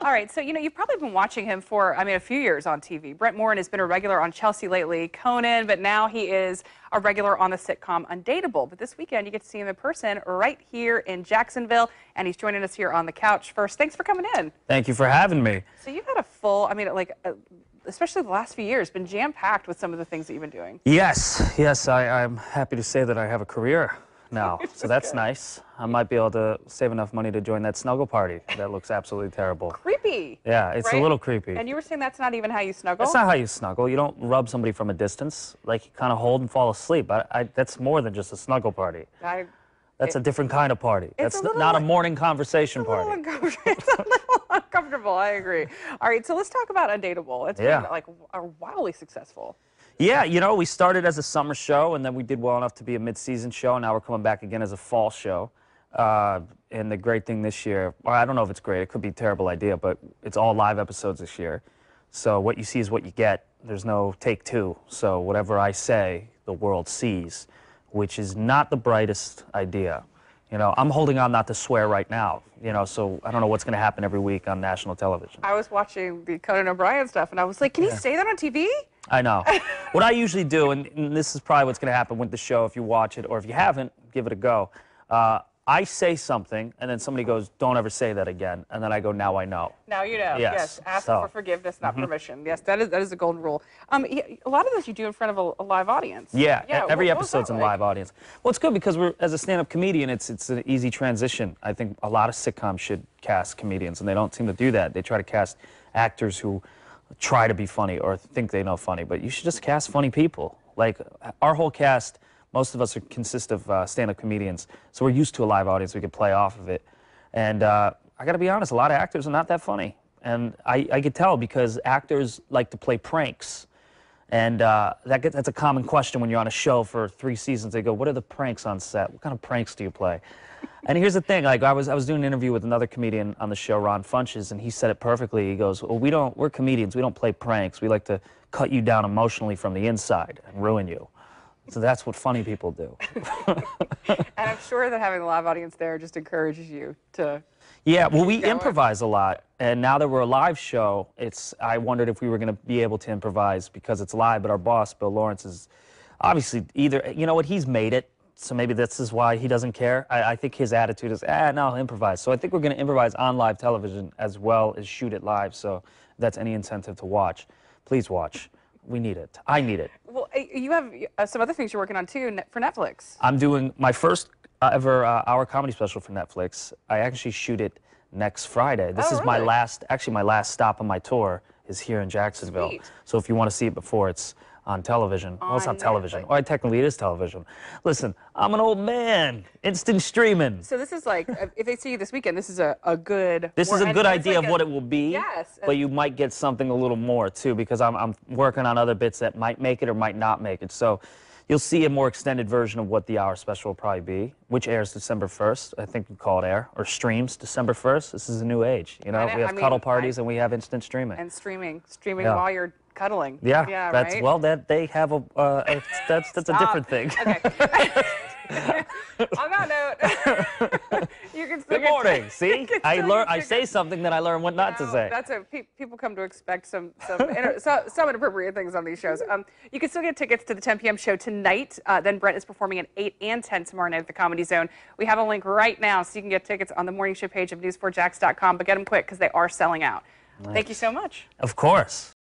All right, so you've probably been watching him for, a few years on TV. Brent Morin has been a regular on Chelsea lately, Conan, but now he is a regular on the sitcom Undateable. But this weekend, you get to see him in person right here in Jacksonville, and he's joining us here on the couch. First, thanks for coming in. Thank you for having me. So you've had a full, especially the last few years, been jam-packed with some of the things that you've been doing. Yes, I'm happy to say that I have a career now, so that's good. Nice. I might be able to save enough money to join that snuggle party. That looks absolutely terrible. Creepy. Yeah, it's right? A little creepy. And you were saying that's not even how you snuggle? That's not how you snuggle. You don't rub somebody from a distance. Like, you kind of hold and fall asleep. That's more than just a snuggle party. That's a different kind of party. That's not a morning conversation party. It's a little uncomfortable, I agree. All right, so let's talk about Undateable. It's been wildly successful. Yeah, we started as a summer show, and then we did well enough to be a mid-season show, and now we're coming back again as a fall show. And the great thing this year, well, I don't know if it's great, it could be a terrible idea, but it's all live episodes this year. So what you see is what you get. There's no take two. So whatever I say, the world sees, which is not the brightest idea. I'm holding on not to swear right now, so I don't know what's going to happen every week on national television. I was watching the Conan O'Brien stuff, and I was like, can you say that on TV? I know. What I usually do, and this is probably what's going to happen with the show if you watch it, or if you haven't, give it a go. I say something, and then somebody goes, don't ever say that again. And then I go, now I know. Now you know. Yes. Ask for forgiveness, not permission. Yes, that is a golden rule. A lot of this you do in front of a live audience. Yeah, every episode's in live audience. Well, it's good because as a stand-up comedian, it's an easy transition. I think a lot of sitcoms should cast comedians, and they don't seem to do that. They try to cast actors who try to be funny or think they know funny, but you should just cast funny people. Like, our whole cast, most of us consist of stand-up comedians, so we're used to a live audience. We can play off of it. And I got to be honest, a lot of actors are not that funny. And I could tell because actors like to play pranks. And that's a common question when you're on a show for 3 seasons. They go, what are the pranks on set? What kind of pranks do you play? And here's the thing, I was doing an interview with another comedian on the show, Ron Funches, and he said it perfectly. He goes, well, we're comedians, we don't play pranks. We like to cut you down emotionally from the inside and ruin you. So that's what funny people do. And I'm sure that having a live audience there just encourages you to... Yeah, well, we improvise a lot, and now that we're a live show, I wondered if we were going to be able to improvise because it's live, but our boss, Bill Lawrence, is obviously he's made it, so maybe this is why he doesn't care. I think his attitude is, no, I'll improvise. So I think we're going to improvise on live television as well as shoot it live, so if that's any incentive to watch. Please watch. We need it. I need it. Well, you have some other things you're working on, too, for Netflix. I'm doing my first ever hour comedy special for Netflix. I actually shoot it next Friday. This is my last stop on my tour is here in Jacksonville. Sweet. So if you want to see it before it's on television. Well, it's not television. Or technically it is television. Listen, I'm an old man. Instant streaming. So this is like, if they see you this weekend, this is a good... This is a good idea of what it will be. Yes. But you might get something a little more, too, because I'm working on other bits that might make it or might not make it. So you'll see a more extended version of what the hour special will probably be, which airs December 1st. I think we call it air, or streams December 1st. This is a new age. We have cuddle parties and we have instant streaming. And streaming while you're cuddling. Yeah, right? Well, they have that's a different thing. Okay. On that note, you can still Good morning. See, I say something that I learn what not to say. That's people come to expect some inappropriate things on these shows. You can still get tickets to the 10 p.m. show tonight. Then Brent is performing at 8 and 10 tomorrow night at the Comedy Zone. We have a link right now so you can get tickets on the morning show page of news4jax.com, but get them quick because they are selling out. Nice. Thank you so much. Of course.